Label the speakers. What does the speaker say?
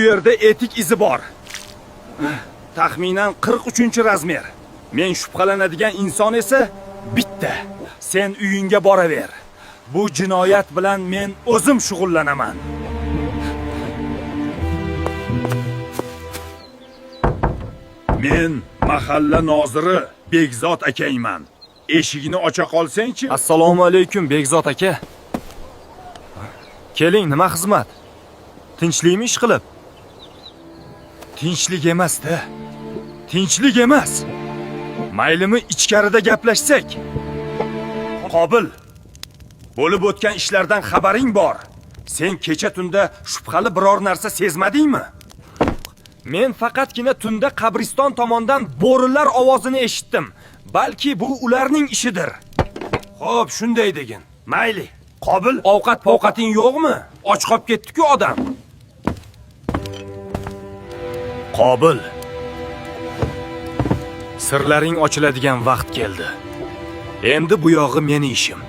Speaker 1: Bu yerda etik izi bor. Taxminan 43-razmer. Men shubhalanadigan inson esa bitta. Sen uyingga boraver. Bu jinoyat bilan men o'zim shug'ullanaman. Men mahalla noziri Begzod akayman. Eshigini ocha qolsang-chi.
Speaker 2: Assalomu alaykum Begzod aka. Keling, nima xizmat? Tinchlikmi ish qilib?
Speaker 1: Tinchlik emas-da. Tinchlik emas. Maylimi ichkarida gaplashsak? Qobil. Bo'lib o'tgan ishlardan xabaring bor. Sen kecha tunda shubhali biror narsa sezmadingmi?
Speaker 2: Men faqatgina tunda qabriston tomondan bo'rilar ovozini eshitdim. Balki bu ularning ishidir.
Speaker 1: Xo'p, shunday degin. Mayli. Qobil, ovqating yo'qmi? Och qolib ketdi-ku odam. Qobil. Sirlaring ochiladigan vaqt keldi. Endi bu yog'i meni ishim.